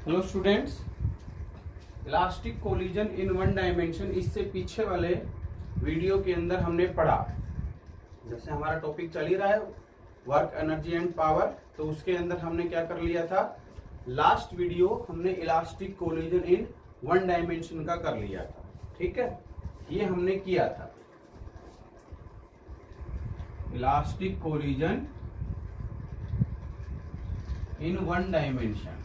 Hello students, elastic collision in one dimension, इससे पीछे वाले वीडियो के अंदर हमने पढ़ा। जैसे हमारा टॉपिक चल ही रहा है वर्क, एनर्जी एंड पावर, तो उसके अंदर हमने क्या कर लिया था, लास्ट वीडियो हमने elastic collision in one dimension का कर लिया था। ठीक है, ये हमने किया था elastic collision in one dimension.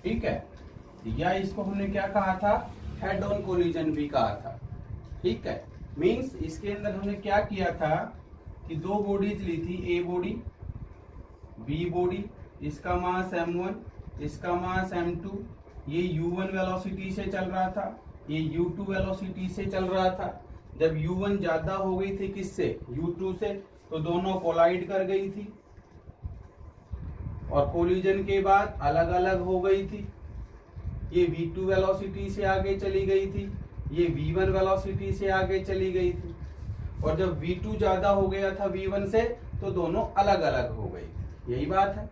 ठीक है, या इसको हमने क्या कहा था, हेड ऑन कोलिजन भी कहा था। ठीक है, मींस इसके अंदर हमने क्या किया था कि दो बॉडीज ली थी, ए बॉडी बी बॉडी, इसका मास m1, इसका मास m2। ये u1 वेलोसिटी से चल रहा था, ये u2 वेलोसिटी से चल रहा था। जब u1 ज्यादा हो गई थी किससे, u2 से, तो दोनों कोलाइड कर गई थी और कोलिजन के बाद अलग अलग हो गई थी। ये v2 वेलोसिटी से आगे चली गई थी, ये v1 वेलोसिटी से आगे चली गई थी। और जब v2 ज्यादा हो गया था v1 से, तो दोनों अलग अलग हो गई थी। यही बात है।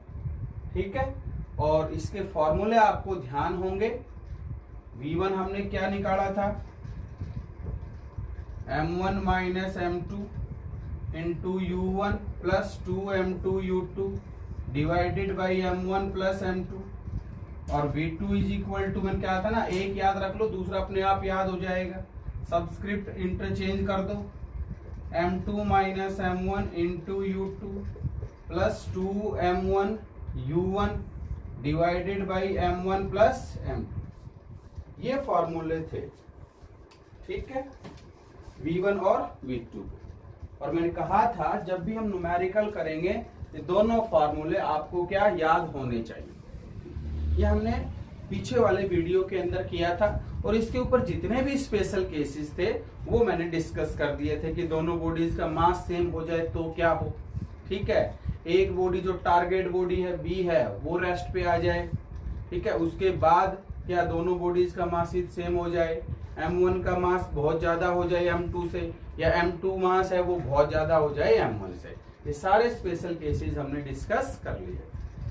ठीक है, और इसके फॉर्मूले आपको ध्यान होंगे। v1 हमने क्या निकाला था, m1 minus m2 into u1 plus 2m2u2 divided by m1 plus m2। और v2 इज इक्वल टू, मैंने क्या था ना, एक याद रख लो, दूसरा अपने आप याद हो जाएगा। सबस्क्रिप्ट इंटरचेंज कर दो, m2 minus m1 into u2 plus 2m1 u1 divided by m1 plus m2। ये फॉर्मूले थे। ठीक है, v1 और v2। और मैंने कहा था जब भी हम न्यूमेरिकल करेंगे ये दोनों फॉर्मूले आपको क्या याद होने चाहिए। ये हमने पीछे वाले वीडियो के अंदर किया था और इसके ऊपर जितने भी स्पेशल केसेस थे वो मैंने डिस्कस कर दिए थे कि दोनों बॉडीज का मास सेम हो जाए तो क्या हो। ठीक है, एक बॉडी जो टारगेट बॉडी है बी है वो रेस्ट पे आ जाए। ठीक है, उसके बाद क्या दोनों बॉडीज का मास सेम हो जाए, m1 का मास बहुत ज्यादा हो जाए m2 से, या m2 मास है वो बहुत ज्यादा हो जाए m1 से। ये सारे स्पेशल केसेस हमने डिस्कस कर लिए।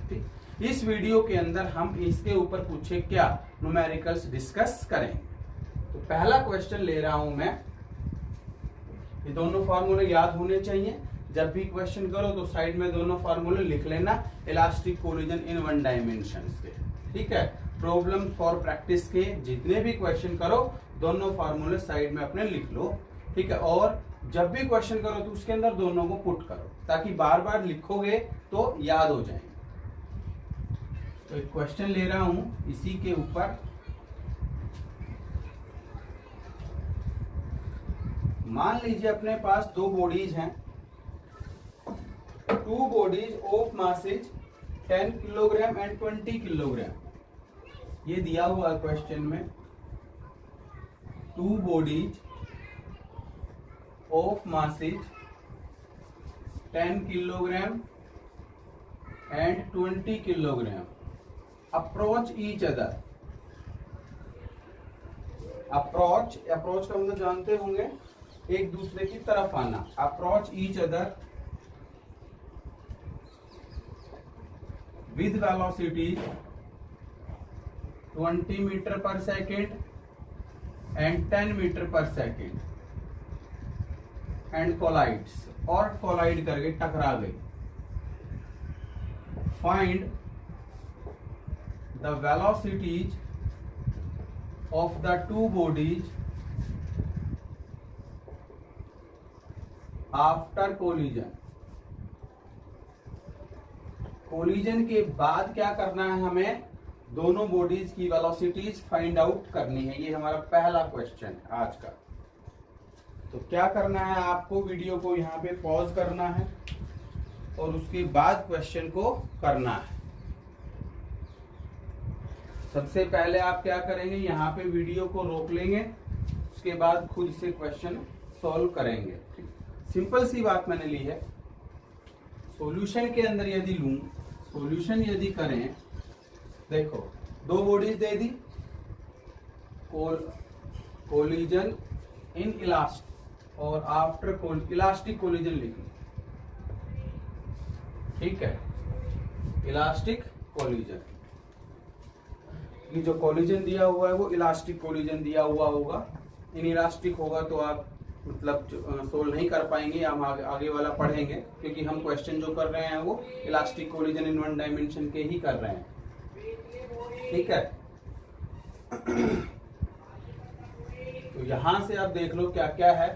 ठीक, इस वीडियो के अंदर हम इसके ऊपर पूछे क्या, न्यूमेरिकल्स डिस्कस करेंगे। तो पहला क्वेश्चन ले रहा हूं मैं, ये दोनों फार्मूले याद होने चाहिए। जब भी क्वेश्चन करो तो साइड में दोनों फार्मूले लिख लेना, elastic collision in one dimension के। ठीक है, प्रॉब्लम फॉर प्रैक्टिस के जितने भी क्वेश्चन करो दोनों फार्मूले साइड में अपने लिख लो। ठीक है, और जब भी क्वेश्चन करो तो उसके अंदर दोनों को पुट करो ताकि बार बार लिखोगे तो याद हो जाएंगे। तो एक क्वेश्चन ले रहा हूं इसी के ऊपर। मान लीजिए अपने पास दो बॉडीज हैं, two bodies of masses 10 kilogram and 20 kilogram. ये दिया हुआ क्वेश्चन में, two bodies of masses 10 kilogram and 20 kilogram approach each other। approach का मतलब जानते होंगे, एक दूसरे की तरफ आना। approach each other with velocity 20 meter per second and 10 meter per second and collides, और कोलाइड करके टकरा गई। Find the velocities of the two bodies after collision. Collision के बाद क्या करना है, हमें दोनों बॉडीज की वेलोसिटीज फाइंड आउट करनी है। ये हमारा पहला क्वेश्चन है आज का। तो क्या करना है, आपको वीडियो को यहाँ पे पॉज करना है और उसके बाद क्वेश्चन को करना है। सबसे पहले आप क्या करेंगे, यहाँ पे वीडियो को रोक लेंगे, उसके बाद खुद से क्वेश्चन सॉल्व करेंगे। सिंपल सी बात मैंने ली है। सॉल्यूशन के अंदर यदि लूं, सॉल्यूशन यदि करें, देखो दो bodies they the, collision in elastic और आफ्टर इलास्टिक कोलिजन लिख लो। ठीक है, इलास्टिक कोलिजन। ये जो कोलिजन दिया हुआ है वो इलास्टिक कोलिजन दिया हुआ होगा। इन इलास्टिक होगा तो आप मतलब सोल्व नहीं कर पाएंगे, हम आगे वाला पढ़ेंगे, क्योंकि हम क्वेश्चन जो कर रहे हैं वो elastic collision in one dimension के ही कर रहे हैं। ठीक है। तो यहां से आप देख लो क्या क्या है।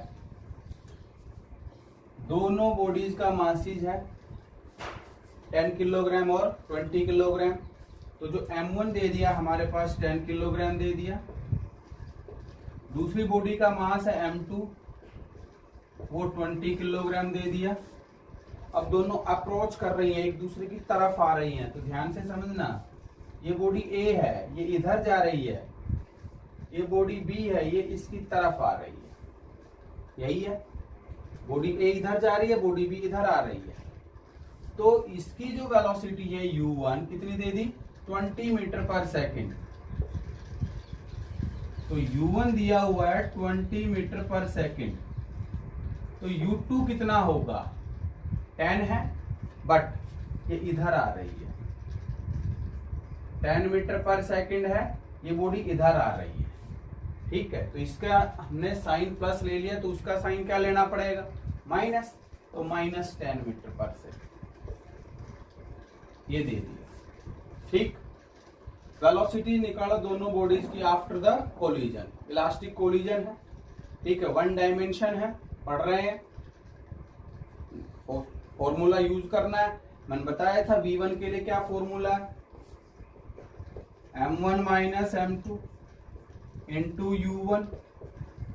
दोनों बॉडीज का मासीज है 10 किलोग्राम और 20 किलोग्राम। तो जो M1 दे दिया हमारे पास 10 किलोग्राम दे दिया। दूसरी बॉडी का मास है M2, वो 20 किलोग्राम दे दिया। अब दोनों अप्रोच कर रही हैं, एक दूसरे की तरफ आ रही हैं। तो ध्यान से समझना, ये बॉडी A है, ये इधर जा रही है। ये बॉडी B है, ये इसकी तरफ आ रही है। यही है, बॉडी A इधर जा रही है, बॉडी B इधर आ रही है। तो इसकी जो वेलोसिटी है U1 कितनी दे दी? 20 मीटर पर सेकेंड। तो U1 दिया हुआ है 20 मीटर पर सेकेंड। तो U2 कितना होगा? 10 है, बट ये इधर आ रही है। 10 मीटर पर सेकेंड है, ये बॉडी इधर आ रही है। ठीक है। तो इसका हमने साइन प्लस ले लिया, तो उसका साइन क्या लेना पड़ेगा? माइनस। तो -10 मीटर पर सेकेंड ये दे दिया। ठीक। वेलोसिटी निकालो दोनों बॉडीज की after the collision. Elastic collision है, ठीक है, वन डायमेंशन है, पढ़ रहे हैं। फॉर्मूला यूज करना है। मैंने बताया था V1 के लिए क्या फॉर्मूला है? M1 minus M2 into U1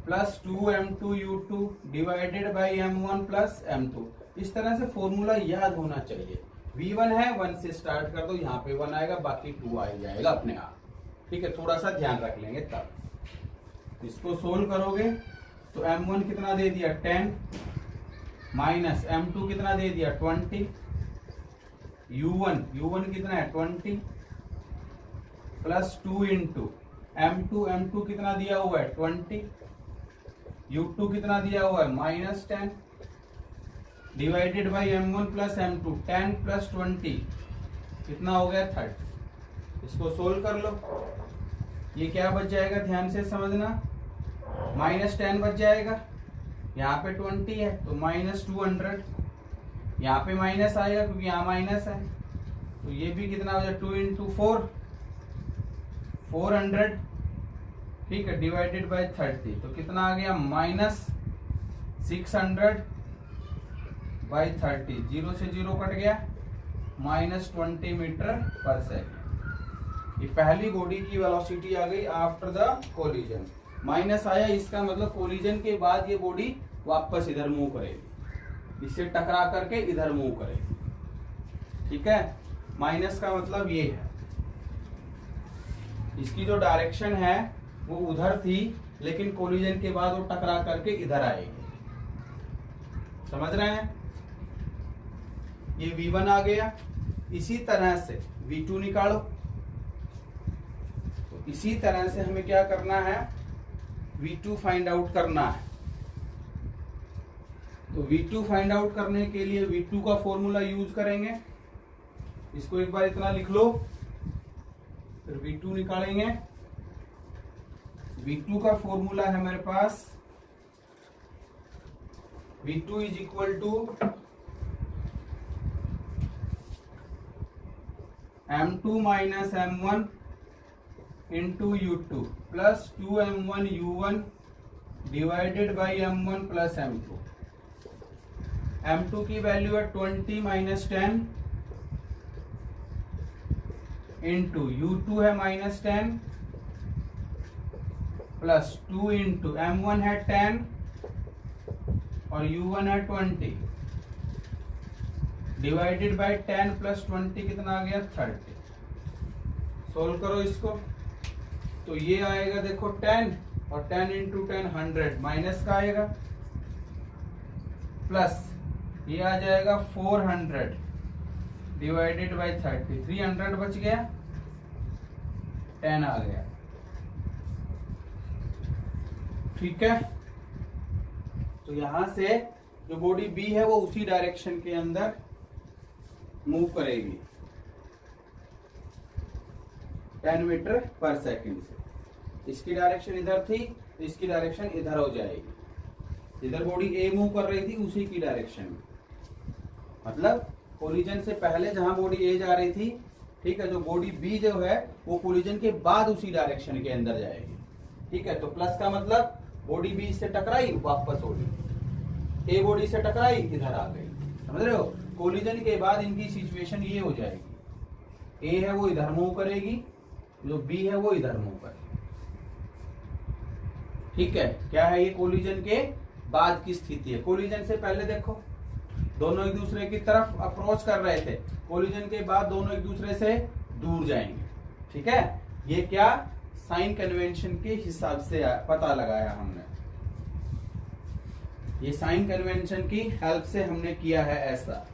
plus 2M2U2 divided by M1 plus M2। इस तरह से फॉर्मूला याद होना चाहिए। V1 है, 1 से स्टार्ट कर दो, यहाँ पे 1 आएगा, बाकी 2 आ जाएगा अपने आप। ठीक है, थोड़ा सा ध्यान रख लेंगे तब। इसको सोल्व करोगे तो M1 कितना दे दिया? 10 माइनस M2 कितना दे दिया? 20। U1 कितना है? 20 प्लस 2 इंटू M2 कितना दिया हुआ है? 20। U2 कितना दिया हुआ है? -10 divided by M1 plus M2। 10 plus 20 कितना हो गया? 30। इसको सोल्व कर लो। ये क्या बच जाएगा? ध्यान से समझना, -10 बच जाएगा। यहाँ पे 20 है तो -200। यहाँ पे माइनस आएगा क्योंकि यहाँ माइनस है। तो ये भी कितना हो जाए? 2 इंटू 4 400। ठीक है, डिवाइडेड बाई 30 तो कितना आ गया? -600 बाई 30। 0 से 0 कट गया, -20 मीटर पर सेकेंड। ये पहली बॉडी की वेलोसिटी आ गई आफ्टर द कोलिजन। माइनस आया, इसका मतलब कोलिजन के बाद ये बॉडी वापस इधर मूव करेगी, इससे टकरा करके इधर मूव करेगी। ठीक है, माइनस का मतलब ये है। इसकी जो डायरेक्शन है वो उधर थी, लेकिन कोलिजन के बाद वो टकरा करके इधर आएगी। समझ रहे हैं? ये V1 आ गया। इसी तरह से V2 निकालो। तो इसी तरह से हमें क्या करना है? V2 फाइंड आउट करना है। तो V2 फाइंड आउट करने के लिए V2 का फॉर्मूला यूज करेंगे। इसको एक बार इतना लिख लो, फिर V2 निकालेंगे। V2 का फॉर्मूला है मेरे पास, V2 is equal to M2 minus M1 into U2 plus 2M1 U1 divided by M1 plus M2। M2 की वैल्यू है 20 माइनस 10 इंटू U2 है -10 प्लस 2 इंटू M1 है 10 और U1 है 20 डिवाइडेड बाई 10 प्लस 20 कितना आ गया? 30। सोल्व करो इसको तो ये आएगा, देखो 10 और 10 इंटू 10 100, माइनस का आएगा, प्लस ये आ जाएगा 400 डिवाइडेड बाई 30। 300 बच गया, 10 आ गया। ठीक है, तो यहां से जो बॉडी B है वो उसी डायरेक्शन के अंदर मूव करेगी। 10 मीटर पर सेकंड से। इसकी डायरेक्शन इधर थी, तो इसकी डायरेक्शन इधर हो जाएगी। इधर बॉडी ए मूव कर रही थी उसी की डायरेक्शन में, मतलब कोलिजन से पहले जहां बॉडी ए जा रही थी, ठीक है, जो बॉडी बी जो है वो कोलिजन के बाद उसी डायरेक्शन के अंदर जाएगी। ठीक है, तो प्लस का मतलब बॉडी बी से टकराई वापस हो गई, ए बॉडी से टकराई इधर आ गई। समझ रहे हो, कोलिजन के बाद इनकी सिचुएशन ये हो जाएगी, ए है वो इधर मूव करेगी, जो बी है वो इधर मूव करेगी। ठीक है, क्या है ये कोलिजन के बाद की स्थिति है। कोलिजन से पहले देखो दोनों एक दूसरे की तरफ अप्रोच कर रहे थे, कोलिजन के बाद दोनों एक दूसरे से दूर जाएंगे। ठीक है, ये क्या साइन कन्वेंशन के हिसाब से पता लगाया हमने, ये साइन कन्वेंशन की हेल्प से हमने किया है ऐसा।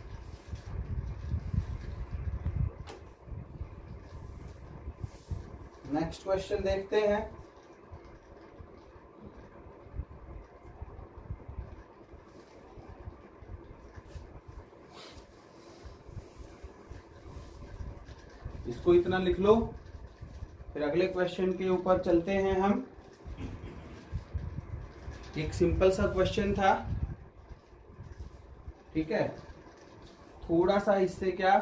नेक्स्ट क्वेश्चन देखते हैं। इसको इतना लिख लो, फिर अगले क्वेश्चन के ऊपर चलते हैं हम। एक सिंपल सा क्वेश्चन था, ठीक है, थोड़ा सा इससे क्या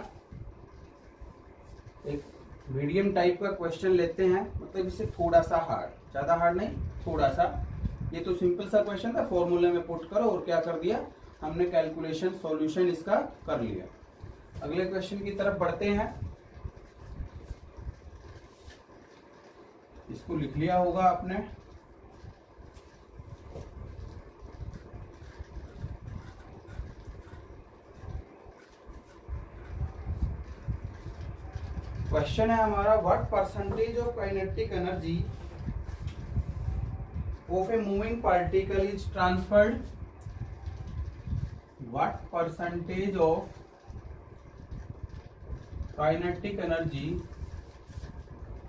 एक मीडियम टाइप का क्वेश्चन लेते हैं, मतलब इससे थोड़ा सा हार्ड, ज्यादा हार्ड नहीं, थोड़ा सा। ये तो सिंपल सा क्वेश्चन था, फॉर्मूले में पुट करो और क्या कर दिया हमने, कैलकुलेशन सॉल्यूशन इसका कर लिया। अगले क्वेश्चन की तरफ बढ़ते हैं। इसको लिख लिया होगा आपने। क्वेश्चन है हमारा, what percentage of kinetic energy of a moving particle is transferred, what percentage of kinetic energy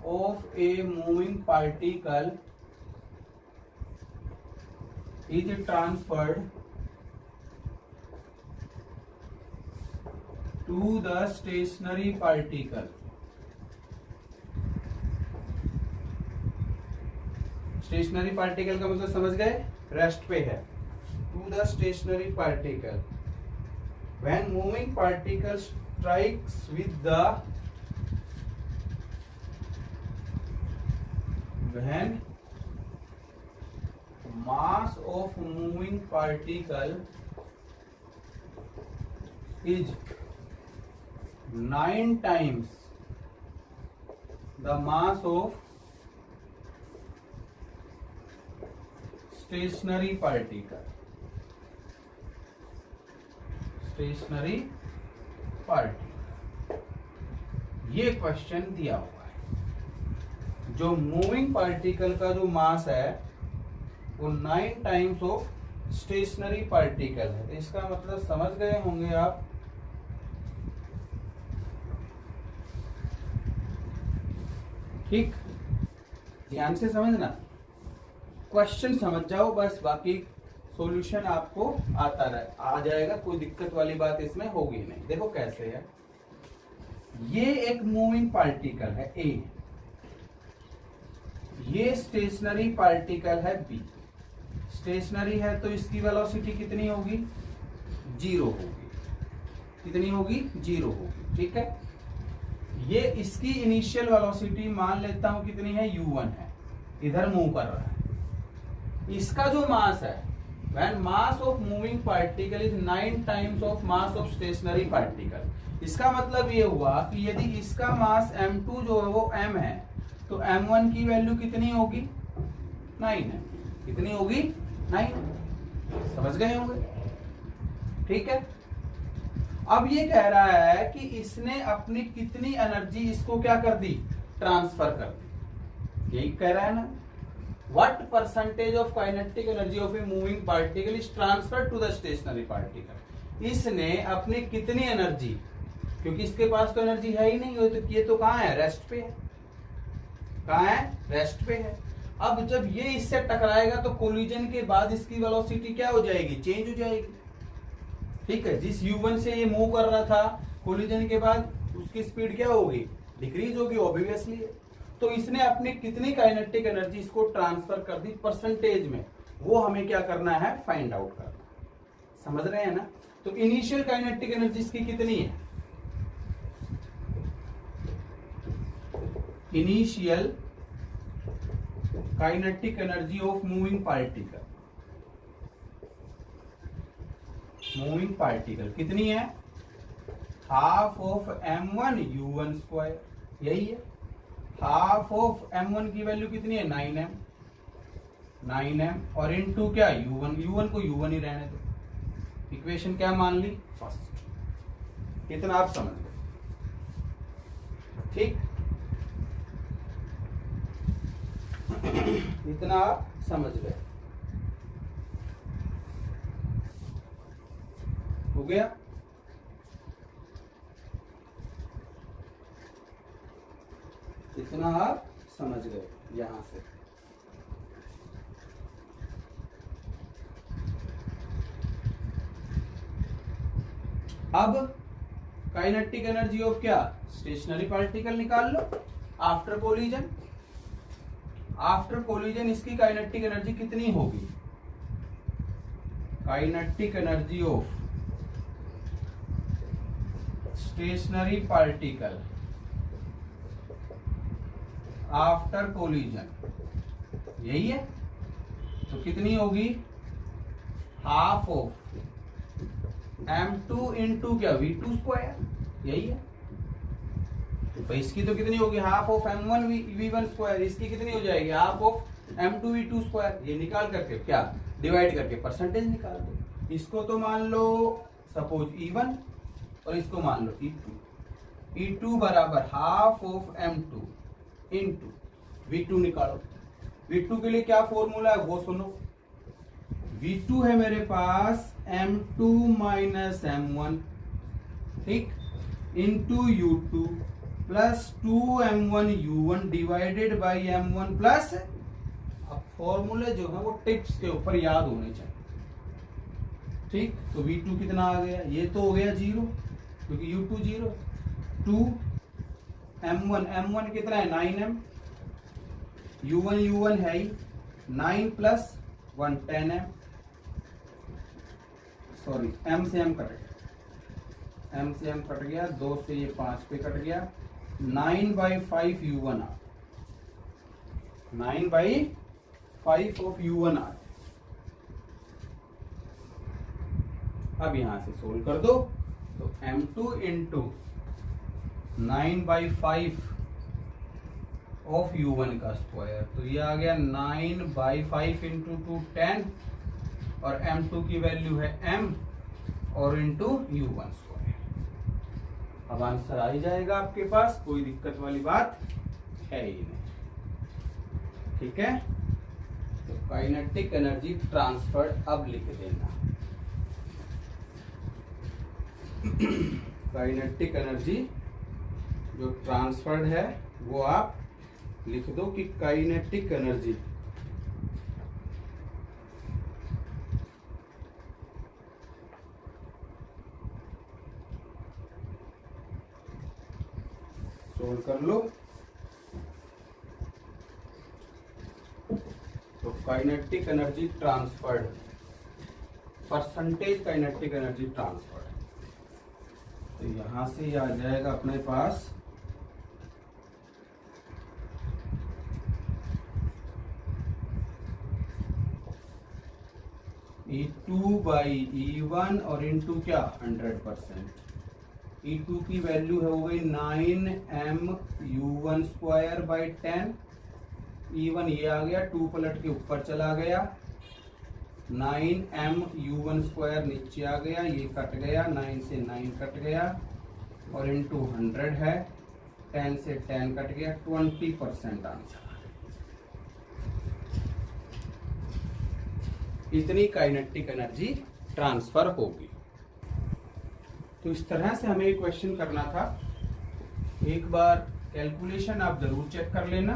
of a moving particle is transferred to the stationary particle. Stationary particle का मतलब समझ गए, रेस्ट पे है। To the stationary particle when moving particle strikes with the when mass of moving particle is 9 times the mass of stationary particle, stationary particle, ये question दिया हुआ है। जो मूविंग पार्टिकल का जो मास है वो 9 टाइम्स ऑफ स्टेशनरी पार्टिकल है। तो इसका मतलब समझ गए होंगे आप, ठीक, ध्यान से समझना, क्वेश्चन समझ जाओ बस, बाकी सॉल्यूशन आपको आता रहे, आ जाएगा, कोई दिक्कत वाली बात इसमें होगी नहीं। देखो कैसे है, ये एक मूविंग पार्टिकल है ए, ये स्टेशनरी पार्टिकल है बी। स्टेशनरी है तो इसकी वेलोसिटी कितनी होगी, 0 होगी। कितनी होगी, 0 होगी। ठीक है, ये इसकी इनिशियल वेलोसिटी मान लेता हूं कितनी है, u1 है, इधर मूव कर रहा है। इसका जो मास है, when mass of moving particle is 9 times of mass of stationary particle, इसका मतलब ये हुआ कि यदि इसका मास m2 जो है वो m है, तो m1 की वैल्यू कितनी होगी, 9 है। कितनी होगी, 9। समझ गए होंगे, ठीक है। अब ये कह रहा है कि इसने अपनी कितनी एनर्जी इसको क्या कर दी, ट्रांसफर कर दी। यही कह रहा है ना, what percentage of kinetic energy of a moving particle is transfer to the stationary particle. इसने अपनी कितनी एनर्जी, क्योंकि इसके पास तो एनर्जी है ही नहीं, ये तो कहाँ है, रेस्ट पे है। कहाँ है, रेस्ट पे है। अब जब ये इससे टकराएगा तो कोलिजन के बाद इसकी वेलोसिटी क्या हो जाएगी, चेंज हो जाएगी। ठीक है, जिस u1 से ये मूव कर रहा था, कोलिजन के बाद उसकी स्पीड क्या होगी, डिक्रीज होगी ऑब्वियसली। तो इसने अपने कितनी काइनेटिक एनर्जी इसको ट्रांसफर कर दी परसेंटेज में, वो हमें क्या करना है, फाइंड आउट करना। समझ रहे हैं ना? तो इनिशियल काइनेटिक एनर्जी इसकी कितनी है, initial kinetic energy of moving particle, moving particle कितनी है, half of m1 u1 square, यही है। हाफ ऑफ m1 की वैल्यू कितनी है, 9m, और इनटू क्या, u1 को u1 ही रहने दो। इक्वेशन क्या मान ली, फर्स्ट। इतना आप समझ गए, ठीक? इतना आप समझ गए, हो गया? इतना आप समझ गए यहां से। अब काइनेटिक एनर्जी ऑफ क्या, स्टेशनरी पार्टिकल निकाल लो आफ्टर कोलिजन। आफ्टर कोलिजन इसकी काइनेटिक एनर्जी कितनी होगी, kinetic energy of stationary particle after collision, यही है। तो कितनी होगी, हाफ ऑफ m2 इंटू क्या, v2 स्क्वायर, यही है। तो इसकी तो कितनी होगी, half of m1 v1 square, इसकी कितनी हो जाएगी, half of m2 v2 square. ये निकाल करके क्या, डिवाइड करके परसेंटेज निकाल दो। इसको तो मान लो सपोज E1 और इसको मान लो E2। E2 बराबर half of m2 into V2 निकालो। V2 के लिए क्या फॉर्मूला है वो सुनो। V2 है मेरे पास m2 माइनस m1, ठीक, into U2 plus 2m1 U1 divided by m1 plus, अब फॉर्मूले जो है वो टिप्स के ऊपर याद होने चाहिए, ठीक। तो V2 कितना आ गया, ये तो हो गया 0 क्योंकि U2 0, 2 m1 कितना है 9m, U1 है ही 9 प्लस 1 10m, सॉरी m से m कट गया, 2 से ये 5 पे कट गया, 9/5 U1 आ, 9/5 ऑफ U1 आ। अब यहां से सोल्व कर दो, तो m2 इंटू 9/5 ऑफ U1 का स्क्वायर, तो ये आ गया 9/5 इंटू 2 10, और m2 की वैल्यू है m और इंटू U1 स्क्वायर। अब आंसर आ ही जाएगा आपके पास, कोई दिक्कत वाली बात है ही नहीं, ठीक है। तो काइनेटिक एनर्जी ट्रांसफर्ड अब लिख देना, काइनेटिक एनर्जी जो ट्रांसफर्ड है वो आप लिख दो कि काइनेटिक एनर्जी सोल्व कर लो। तो kinetic energy transferred, percentage kinetic energy transferred, तो यहां से ये आ जाएगा अपने पास E2 बाई E1 और इंटू क्या 100%। E2 की वैल्यू है हो गई 9m U1 square by 10, E1 ये आ गया 2 पलट के ऊपर चला गया, 9m U1 स्क्वायर नीचे आ गया, ये कट गया, 9 से 9 कट गया, और इंटू 100 है, 10 से 10 कट गया, 20% आंसर। इतनी काइनेटिक एनर्जी ट्रांसफर होगी। तो इस तरह से हमें क्वेश्चन करना था। एक बार कैलकुलेशन आप जरूर चेक कर लेना,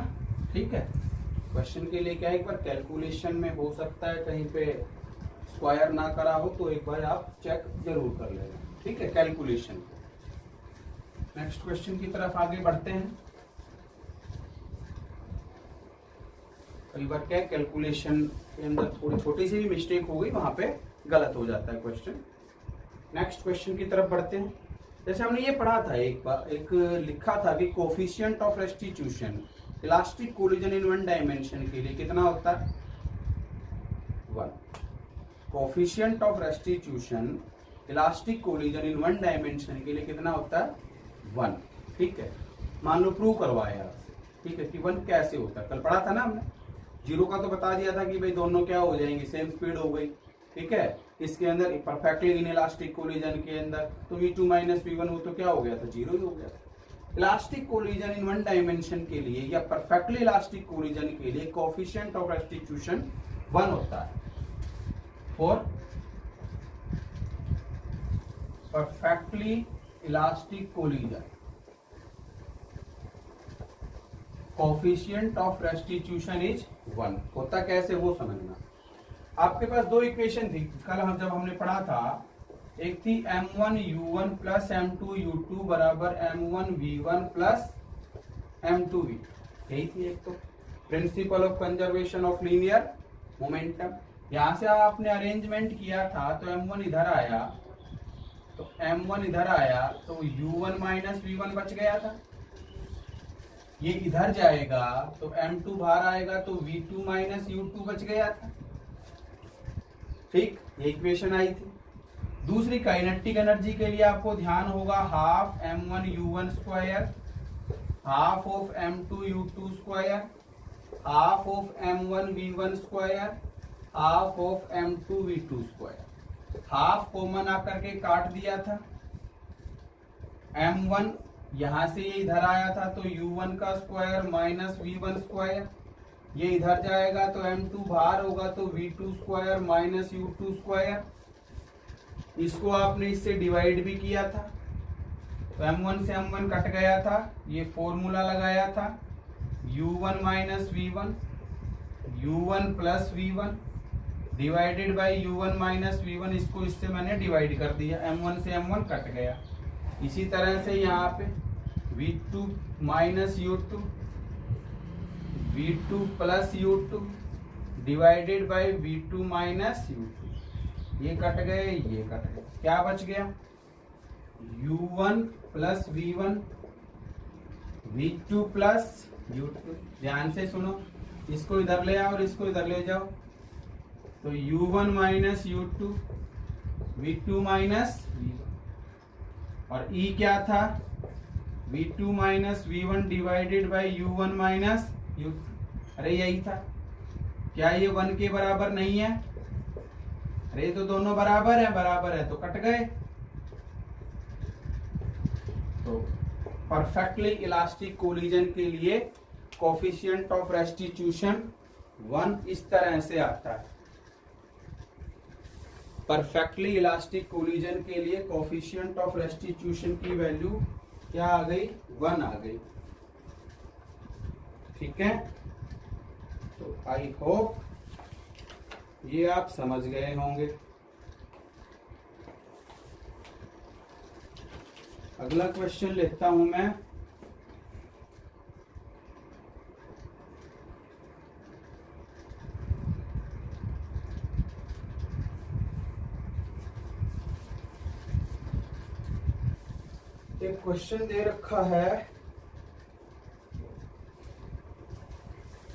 ठीक है। क्वेश्चन के लिए क्या, एक बार कैलकुलेशन में हो सकता है कहीं पे स्क्वायर ना करा हो, तो एक बार आप चेक जरूर कर लेना, ठीक है, कैलकुलेशन। नेक्स्ट क्वेश्चन की तरफ आगे बढ़ते हैं। कई बार क्या कैलकुलेशन के अंदर थोड़ी छोटी सी भी मिस्टेक हो गई, वहां पे गलत हो जाता है क्वेश्चन। नेक्स्ट क्वेश्चन की तरफ बढ़ते हैं। जैसे हमने ये पढ़ा था एक बार, एक लिखा था कि coefficient of restitution elastic collision in one dimension के लिए कितना होता है? 1। Coefficient of restitution elastic collision in one dimension के लिए कितना होता है? 1। ठीक है, मान लो प्रूव करवाया आपसे, ठीक है, कि 1 कैसे होता है। कल पढ़ा था ना हमने, 0 का तो बता दिया था कि भाई दोनों क्या हो जाएंगे, सेम स्पीड हो गई। ठीक है, इसके अंदर परफेक्टली इन इलास्टिक कोलिजन के अंदर तो v2 माइनस v1 वो तो क्या हो गया था? 0 ही हो गया था। Elastic collision in one dimension के लिए या परफेक्टली इलास्टिक कोलिजन के लिए कोफिशिएंट ऑफ रेस्टिट्यूशन 1 होता है। For perfectly elastic collision coefficient of restitution is 1 होता कैसे वो समझना। आपके पास दो इक्वेशन थी कल हम जब हमने पढ़ा था, एक थी m1u1 प्लस m2u2 बराबर m1v1 प्लस m2v2, यही थी एक तो principle of conservation of linear momentum. यहां से आपने अरेंजमेंट किया था तो m1 इधर आया, तो m1 इधर आया तो u1 माइनस v1 बच गया था। ये इधर जाएगा तो m2 बाहर आएगा तो v2 माइनस u2 बच गया था। ठीक, ये इक्वेशन आई थी। दूसरी काइनेटिक एनर्जी के लिए आपको ध्यान होगा half m1u1 square half of m2u2 square half of m1v1 square half of m2v2 square. Half common आकर के काट दिया था, m1 यहां से ये इधर आया था तो u1 का स्क्वायर माइनस v1 स्क्वायर, ये इधर जाएगा तो m2 बाहर होगा तो v2 square minus u2 square. इसको आपने इससे डिवाइड भी किया था तो m1 से m1 कट गया था, ये फॉर्मूला लगाया था u1 minus v1 u1 plus v1 divided by u1 minus v1, इसको इससे मैंने डिवाइड कर दिया, m1 से m1 कट गया। इसी तरह से यहाँ पे v2 minus u2 v2 plus u2 divided by v2 minus u2, ये कट गए, ये कट गए, क्या बच गया? u1 plus v1 v2 plus u2। ध्यान से सुनो, इसको इधर ले आओ और इसको इधर ले जाओ तो u1 minus u2 v2 minus v1 और e क्या था? v2 minus v1 divided by u1 minus u2। अरे यही था, क्या ये 1 के बराबर नहीं है? अरे तो दोनों बराबर है तो कट गए। तो परफेक्टली इलास्टिक कोलिजन के लिए कोफिशिएंट ऑफ रेस्टिट्यूशन 1 इस तरह से आता है। परफेक्टली इलास्टिक कोलिजन के लिए कोफिशिएंट ऑफ रेस्टिट्यूशन की वैल्यू क्या आ गई? 1 आ गई। ठीक है, तो आई होप ये आप समझ गए होंगे। अगला क्वेश्चन लेता हूं मैं। एक क्वेश्चन दे रखा है,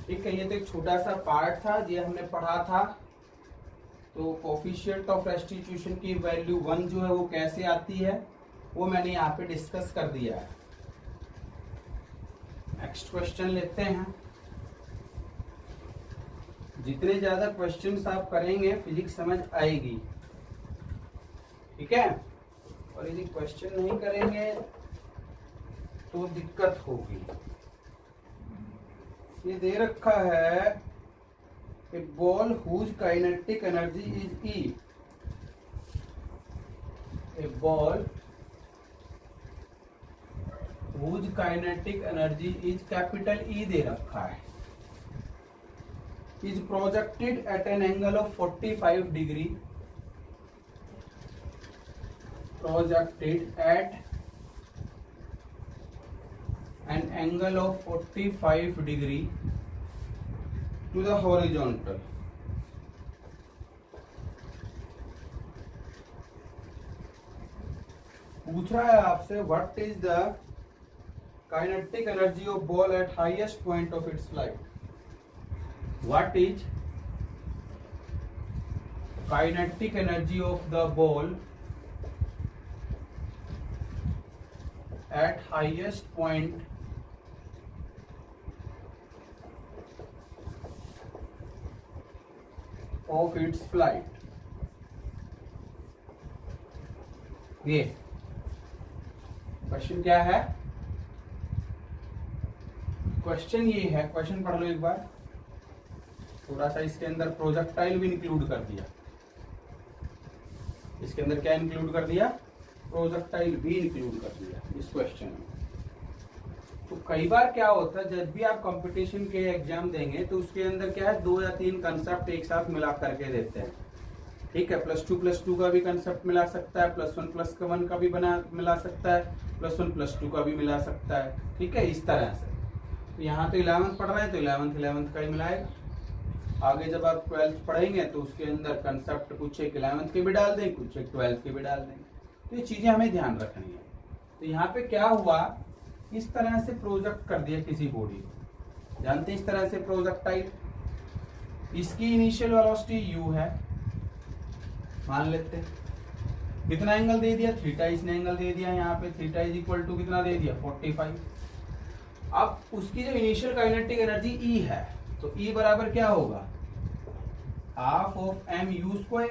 ठीक है, ये तो एक छोटा सा पार्ट था, ये हमने पढ़ा था। तो कोफिशिएंट ऑफ रेस्टिट्यूशन की वैल्यू 1 जो है वो कैसे आती है वो मैंने यहाँ पे डिस्कस कर दिया है। नेक्स्ट क्वेश्चन लेते हैं। जितने ज्यादा क्वेश्चंस आप करेंगे फिजिक्स समझ आएगी, ठीक है, और यदि क्वेश्चन नहीं करेंगे तो दिक्कत होगी। ये दे रखा है a ball whose kinetic energy is E, a ball whose kinetic energy is capital E दे रखा है, is projected at an angle of 45 degree, projected at an angle of 45 degree to the horizontal. पूछ रहा है आपसे what is the kinetic energy of ball at highest point of its flight. What is kinetic energy of the ball at highest point of its flight. ये question क्या है? Question ये है, question पढ़ लो एक बार। थोड़ा सा इसके अंदर प्रोजेक्टाइल भी इंक्लूड कर दिया। इसके अंदर क्या इंक्लूड कर दिया? प्रोजेक्टाइल भी इंक्लूड कर दिया इस क्वेश्चन में। तो कई बार क्या होता है, जब भी आप कंपटीशन के एग्जाम देंगे तो उसके अंदर क्या है, 2 या 3 कंसेप्ट एक साथ मिला करके देते हैं। ठीक है, +2+2 का भी कंसेप्ट मिला सकता है, +1+1 का भी मिला सकता है, +1+2 का भी मिला सकता है। ठीक है, इस तरह से। तो यहाँ तो 11th पढ़ रहे हैं तो 11th का ही मिलाएगा। आगे जब आप 12th पढ़ेंगे तो उसके अंदर कंसेप्ट कुछ एक 11th के भी डाल देंगे, कुछ एक 12th के भी डाल देंगे। तो ये चीजें हमें ध्यान रखनी है। तो यहाँ पे क्या हुआ, इस तरह से प्रोजेक्ट कर दिया किसी बॉडी को, जानते हैं इस तरह से प्रोजेक्टाइल। इसकी इनिशियल वेलोसिटी u है, मान लेते हैं। कितना एंगल दे दिया? थीटा इसने एंगल दे दिया। यहाँ पे थीटा इज इक्वल टू कितना दे दिया? 45। अब उसकी जो इनिशियल काइनेटिक एनर्जी E है, तो E बराबर क्या होगा? Half of mu²।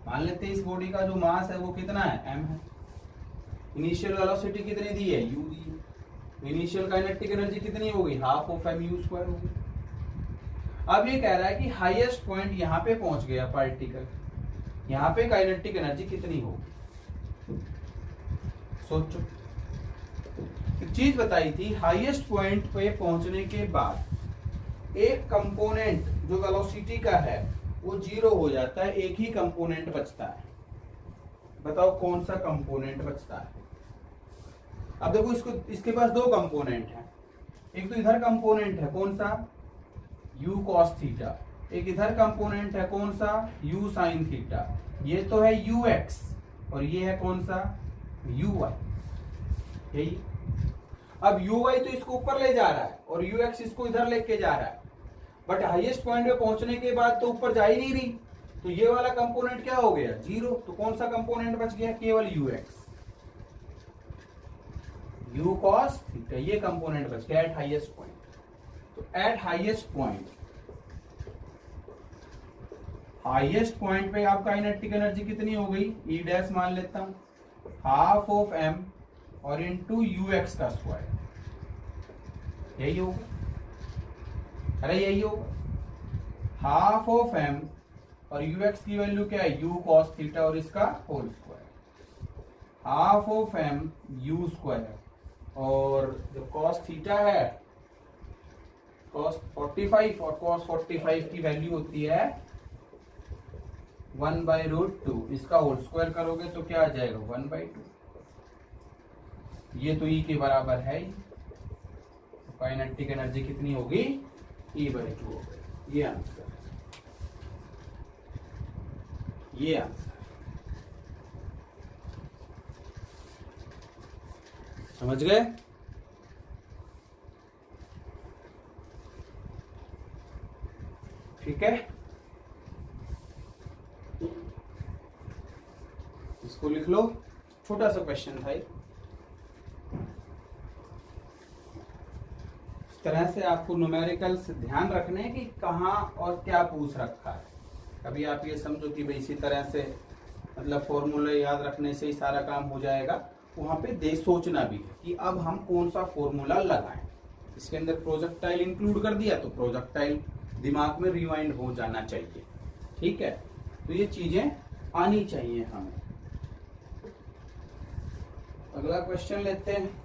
मान लेते हैं इस बॉडी का जो मास है वो कितना है? m है। इनिशियल वेलोसिटी कितनी दी है? u दी है। तो इनिशियल काइनेटिक एनर्जी कितनी होगी? हाफ ऑफ mu² होगी। अब ये कह रहा है कि हाईएस्ट पॉइंट यहाँ पे पहुंच गया पार्टिकल, यहाँ पे काइनेटिक एनर्जी कितनी होगी? सोचो। एक चीज बताई थी, हाईएस्ट पॉइंट पे पहुंचने के बाद एक कंपोनेंट जो वेलोसिटी का है वो 0 हो जाता है, एक ही कंपोनेंट बचता है। बताओ कौन सा कंपोनेंट बचता है? अब देखो, इसके पास 2 कंपोनेंट हैं। एक तो इधर कंपोनेंट है, कौन सा? u cos theta. एक इधर कंपोनेंट है, कौन सा? u sin theta. ये तो है ux और ये है कौन सा? uy। यही। अब uy तो इसको ऊपर ले जा रहा है और ux इसको इधर लेके जा रहा है, बट हाईएस्ट पॉइंट पे पहुंचने के बाद तो ऊपर जा ही नहीं रही, तो ये वाला कंपोनेंट क्या हो गया? 0। तो कौन सा कंपोनेंट बच गया? केवल ux, u cos थीटा, ये कंपोनेंट बच गया एट हाईएस्ट पॉइंट। तो एट हाईएस्ट पॉइंट पे आप काइनेटिक एनर्जी कितनी हो गई? E डैश मान लेता हूं, हाफ ऑफ m और इंटू ux का स्क्वायर। यही होगा, अरे यही होगा। हाफ ऑफ m और ux की वैल्यू क्या है? u cos थीटा और इसका whole square. Half of m u² और जो cos थीटा है cos 45, और cos 45 की वैल्यू होती है 1/√2। इसका होल स्क्वायर करोगे तो क्या आ जाएगा? 1/2। ये तो E के बराबर है ही। काइनेटिक एनर्जी कितनी होगी? E/2 होगी। ये आंसर, ये आंसर। समझ गए? ठीक है, इसको लिख लो। छोटा सा क्वेश्चन था। इस तरह से आपको न्यूमेरिकल्स ध्यान रखने हैं कि कहाँ और क्या पूछ रखा है। कभी आप ये समझो कि भाई इसी तरह से मतलब फॉर्मूले याद रखने से ही सारा काम हो जाएगा, वहां पे सोचना भी है कि अब हम कौन सा फॉर्मूला लगाएं। इसके अंदर प्रोजेक्टाइल इंक्लूड कर दिया तो प्रोजेक्टाइल दिमाग में रिवाइंड हो जाना चाहिए। ठीक है, तो ये चीजें आनी चाहिए हमें। अगला क्वेश्चन लेते हैं।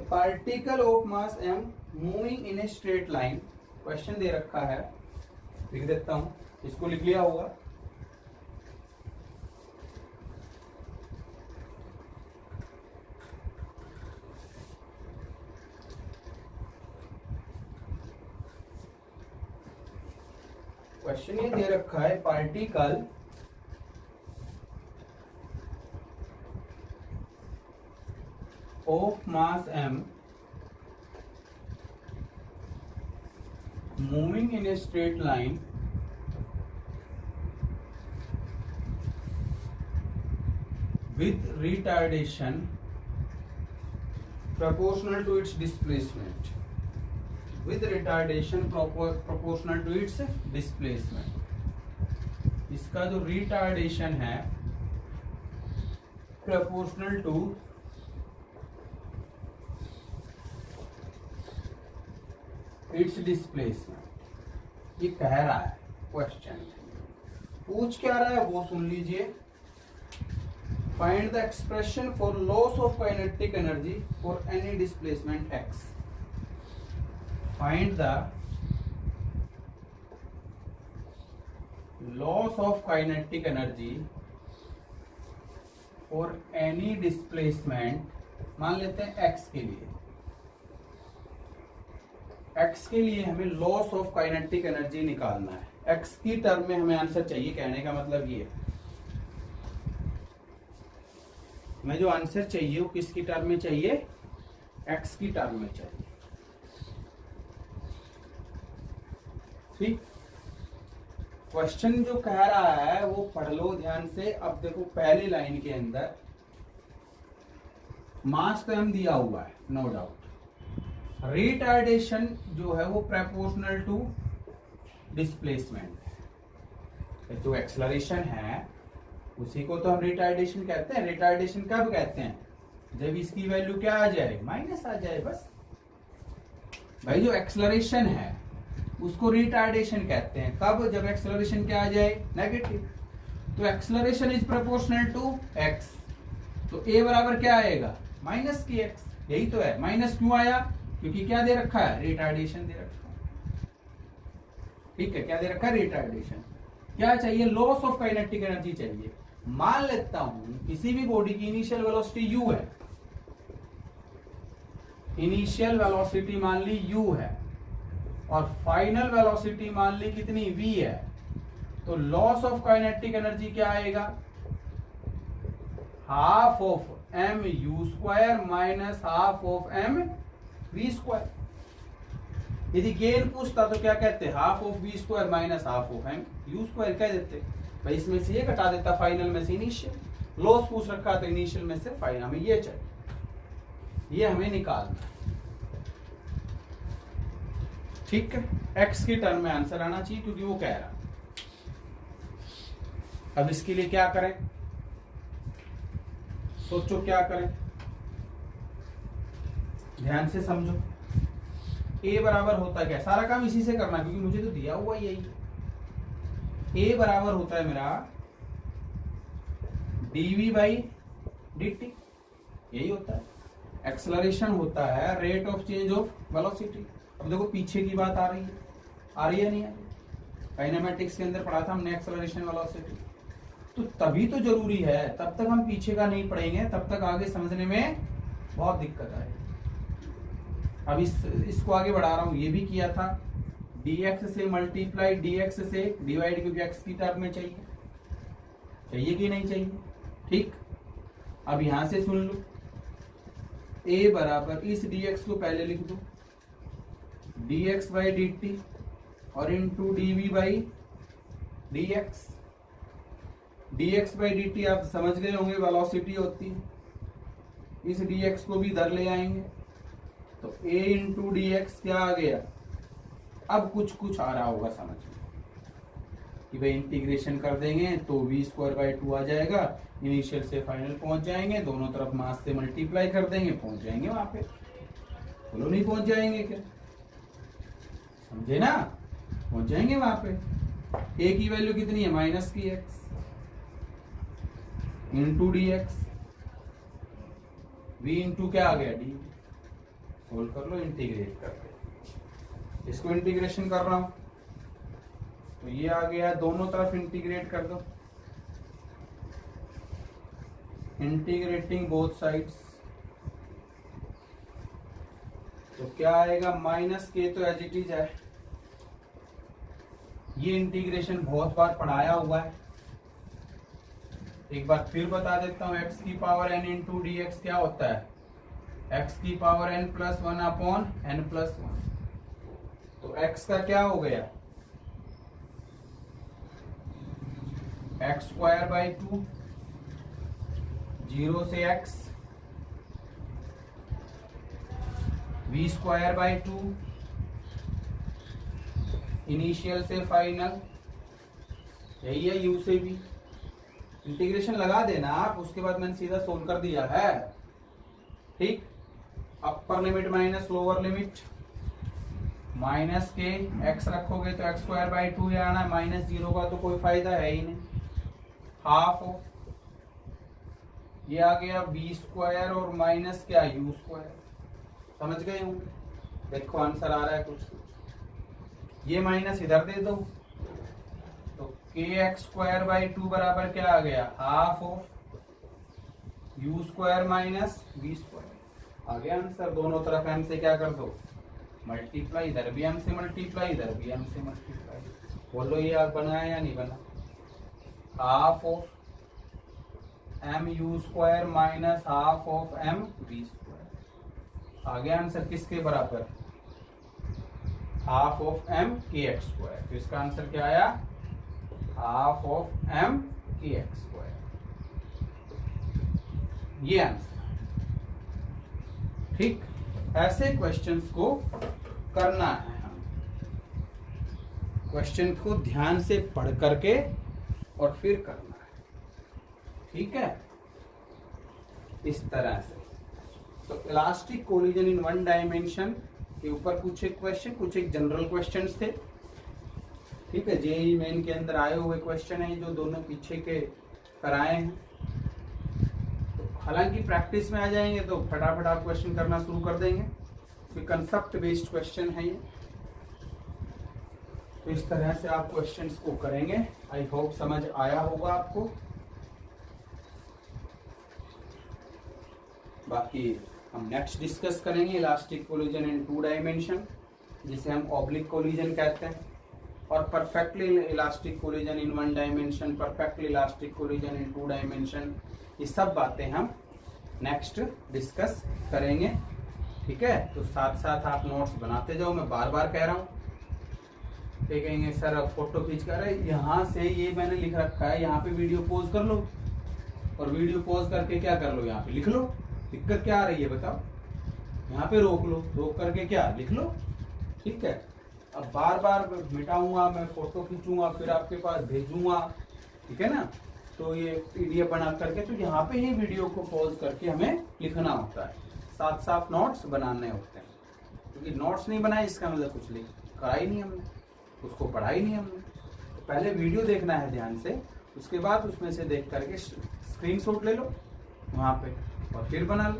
Particle of mass m moving in a straight line. Question दे रखा है, लिख देता हूं, इसको लिख लिया होगा। क्वेश्चन ये दे रखा है particle of mass m moving in a straight line with retardation proportional to its displacement, with retardation proportional to its displacement। इसका जो retardation है proportional to its displacement, ये कह रहा है क्वेश्चन। पूछ क्या रहा है वो सुन लीजिए। Find the expression for loss of kinetic energy for any displacement x. Find the loss of kinetic energy for any displacement, मान लेते हैं x के लिए। x के लिए हमें लॉस ऑफ काइनेटिक एनर्जी निकालना है। x की टर्म में हमें आंसर चाहिए, कहने का मतलब ये है मैं जो आंसर चाहिए वो किसकी टर्म में चाहिए, x की टर्म में चाहिए। ठीक, क्वेश्चन जो कह रहा है वो पढ़ लो ध्यान से। अब देखो पहली लाइन के अंदर मास तो m दिया हुआ है, नो डाउट। रिटार्डेशन जो है वो प्रोपोर्शनल टू डिस्प्लेसमेंट है। जो एक्सेलरेशन है उसी को तो हम रिटार्डेशन कहते हैं। रिटार्डेशन कब कहते हैं, जब इसकी वैल्यू क्या आ जाए, माइनस आ जाए बस। भाई जो एक्सेलरेशन है उसको रिटार्डेशन कहते हैं कब, जब एक्सेलरेशन क्या आ जाए, नेगेटिव। तो acceleration is proportional to x, तो ए बराबर क्या आएगा, माइनस की एक्स। यही तो है। माइनस क्यों आया, क्योंकि क्या दे रखा है, रिटार्डेशन दे रखा है। ठीक है, क्या दे रखा है, रिटार्डेशन। क्या चाहिए, लॉस ऑफ काइनेटिक एनर्जी चाहिए। मान लेता हूं किसी भी बॉडी की इनिशियल वेलोसिटी u है, इनिशियल वेलोसिटी मान ली u है और फाइनल वेलोसिटी मान ली कितनी, v है। तो लॉस ऑफ काइनेटिक एनर्जी क्या आएगा, half of m u square minus half of m v square. यदि गेन पूछता तो क्या कहते, half of v square minus half of m u square कह देते। भाई इसमें से ये घटा देता, फाइनल में से इनिशियल। लॉस पूछ रखा तो इनिशियल में से फाइनल, हमें ये चाहिए, ये हमें निकालना। ठीक है, x की टर्म में आंसर आना चाहिए क्योंकि वो कह रहा। अब इसके लिए क्या करें, सोचो क्या करें, ध्यान से समझो। a बराबर होता है क्या, सारा काम इसी से करना क्योंकि मुझे तो दिया हुआ यही। a बराबर होता है मेरा dv बाई dt, यही होता है। एक्सेलरेशन होता है rate of change of velocity. अब देखो पीछे की बात आ रही है नहीं आ रही। काइनेमेटिक्स के अंदर पढ़ा था हमने एक्सेलरेशन वेलोसिटी। तो तभी तो जरूरी है, तब तक हम पीछे का नहीं पढ़ेंगे तब तक आगे समझने में बहुत दिक्कत आएगी। अब इसको आगे बढ़ा रहा हूं, ये भी किया था, dx से मल्टीप्लाई dx से डिवाइड, क्योंकि x की टर्म में चाहिए कि नहीं चाहिए। ठीक, अब यहां से सुन लो, a बराबर इस dx को पहले लिख दो dx बाई dt और into dv by dx। dx by dt आप समझ गए होंगे वेलोसिटी होती है, इस dx को भी इधर ले आएंगे तो a इंटू dx क्या आ गया। अब कुछ आ रहा होगा समझ में कि भाई इंटीग्रेशन कर देंगे तो v स्क्वायर बाई 2 आ जाएगा। इनिशियल से फाइनल पहुंच जाएंगे, दोनों तरफ मास से मल्टीप्लाई कर देंगे, पहुंच जाएंगे वहां पे। बोलो नहीं पहुंच जाएंगे क्या, समझे ना, पहुंच जाएंगे वहां पे। a की वैल्यू कितनी है, माइनस की x into D x, v into क्या आ गया d। सोल्व कर लो, इंटीग्रेट करके इसको इंटीग्रेशन कर रहा हूं तो ये आ गया, दोनों तरफ इंटीग्रेट कर दो, इंटीग्रेटिंग बोथ साइड्स। तो क्या आएगा, माइनस के तो एज इट इज है, ये इंटीग्रेशन बहुत बार पढ़ाया हुआ है, एक बार फिर बता देता हूँ। x की power n into D x क्या होता है, x की power n plus one upon n plus one. तो x का क्या हो गया, एक्स स्क्वायर बाई 2, 0 से x, v square by 2, initial से फाइनल, यही है u से v। इंटीग्रेशन लगा देना आप, उसके बाद मैंने सीधा सोल्व कर दिया है, ठीक। Upper limit minus lower limit, minus के x रखोगे तो एक्स स्क्वायर बाई 2 आना है, माइनस 0 का तो कोई फायदा है ही नहीं। हाफ ऑफ ये आ गया v स्क्वायर और माइनस क्या u स्क्वायर, समझ गए होंगे। देखो आंसर आ रहा है कुछ, ये माइनस इधर दे दो तो के एक्स स्क्वायर बाई 2 बराबर क्या आ गया, half of u square minus v square. आ गया आंसर। दोनों तरफ m से क्या कर दो, मल्टीप्लाई, इधर भी m से मल्टीप्लाई, इधर भी m से मल्टीप्लाई। बोलो ये बना है या नहीं बना, half of m u square minus half of m v square. आ गया आंसर किसके बराबर, हाफ ऑफ m के एक्स स्क्वायर। तो इसका आंसर क्या आया, हाफ ऑफ m के एक्स स्क्वायर, ये आंसर, ठीक। ऐसे क्वेश्चंस को करना है, हम क्वेश्चन को ध्यान से पढ़ करके और फिर करना है, ठीक है, इस तरह से। तो elastic collision in one dimension के ऊपर कुछ एक क्वेश्चन, कुछ एक जनरल क्वेश्चंस थे, ठीक है। जेईई मेन के अंदर आए हुए क्वेश्चन है जो दोनों पीछे के कराए हैं। तो हालांकि प्रैक्टिस में आ जाएंगे तो फटाफट आप क्वेश्चन करना शुरू कर देंगे, तो कंसेप्ट बेस्ड क्वेश्चन है ये। तो इस तरह से आप क्वेश्चंस को करेंगे। आई होप समझ आया होगा आपको। बाकी हम नेक्स्ट डिस्कस करेंगे इलास्टिक कोलिजन इन 2 डायमेंशन, जिसे हम ऑब्लिक कोलिजन कहते हैं, और परफेक्टली इलास्टिक कोलिजन इन 1 डायमेंशन, परफेक्टली इलास्टिक कोलिजन इन 2 डायमेंशन। ये सब बातें हम नेक्स्ट डिस्कस करेंगे, ठीक है। तो साथ साथ आप नोट्स बनाते जाओ, मैं बार बार कह रहा हूँ। ये कहेंगे सर फोटो खींच कर, यहाँ से ये मैंने लिख रखा है, यहाँ पे वीडियो पॉज कर लो, और वीडियो पॉज करके क्या कर लो, यहाँ पे लिख लो। दिक्कत क्या आ रही है बताओ, यहाँ पे रोक लो, रोक करके क्या लिख लो, ठीक है। अब बार बार मिटाऊंगा मैं, फोटो खींचूंगा, फिर आपके पास भेजूंगा, ठीक है ना। तो ये पीडीएफ बना करके, तो यहाँ पे ही वीडियो को पॉज करके हमें लिखना होता है, साथ साथ नोट्स बनाने होते हैं। क्योंकि नोट्स नहीं बनाए इसका मतलब कुछ करा ही नहीं हमने, उसको पढ़ा ही नहीं हमने। तो पहले वीडियो देखना है ध्यान से, उसके बाद उसमें से देख करके स्क्रीनशॉट ले लो वहाँ पे और फिर बना लो,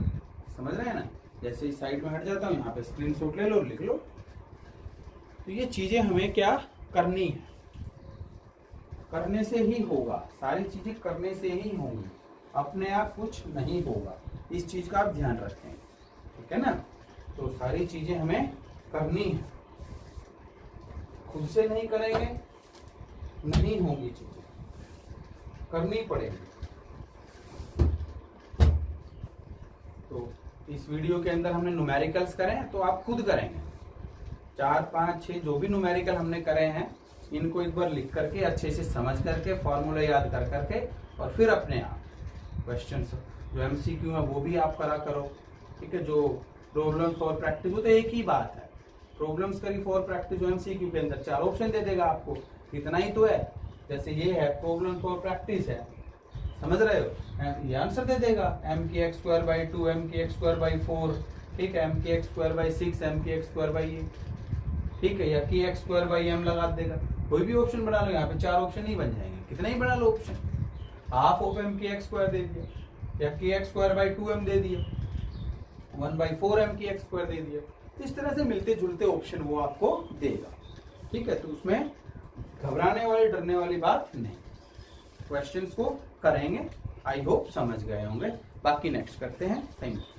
समझ रहे हैं ना। जैसे इस साइड में हट जाता हूँ, यहाँ पे स्क्रीनशॉट ले लो और लिख लो। तो ये चीजें हमें क्या करनी है, करने से ही होगा, सारी चीजें करने से ही होंगी, अपने आप कुछ नहीं होगा। इस चीज का आप ध्यान रखें, ठीक है ना। तो सारी चीजें हमें करनी है, खुद से नहीं करेंगे नहीं होंगी, चीजें करनी पड़ेगी। तो इस वीडियो के अंदर हमने न्यूमेरिकल्स करे हैं, तो आप खुद करेंगे। 4, 5, 6 जो भी न्यूमेरिकल हमने करे हैं, इनको एक बार लिख करके अच्छे से समझ करके फॉर्मूला याद कर करके, और फिर अपने आप क्वेश्चन जो एमसीक्यू है वो भी आप करा करो, ठीक है। जो प्रॉब्लम फॉर प्रैक्टिस, वो तो एक ही बात है, प्रॉब्लम्स करी फॉर प्रैक्टिस। जो एमसीक्यू के अंदर 4 ऑप्शन दे देगा आपको, इतना ही तो है। जैसे ये है प्रॉब्लम फॉर प्रैक्टिस है, समझ रहे हो, ये आंसर दे देगा m की एक्स स्क्वायर बाई 2, m की एक्स स्क्वायर बाई 4, ठीक है, m की एक्स स्क्वायर बाई 6, m की एक्स स्क्वायर बाई 8, ठीक है, या की एक्स स्क्वायर बाई m लगा देगा। कोई भी ऑप्शन बना लो, यहाँ पे 4 ऑप्शन ही बन जाएंगे, कितना ही बना लो ऑप्शन। हाफ ऑफ m की एक्स स्क्वायर दे दिया, या की एक्स स्क्वायर बाई 2m दे दिया, 1/4 m की एक्स स्क्वायर दे दिया। इस तरह से मिलते जुलते ऑप्शन वो आपको देगा, ठीक है। तो उसमें घबराने वाली डरने वाली बात नहीं, क्वेश्चंस को करेंगे। आई होप समझ गए होंगे। बाकी नेक्स्ट करते हैं। Thank you.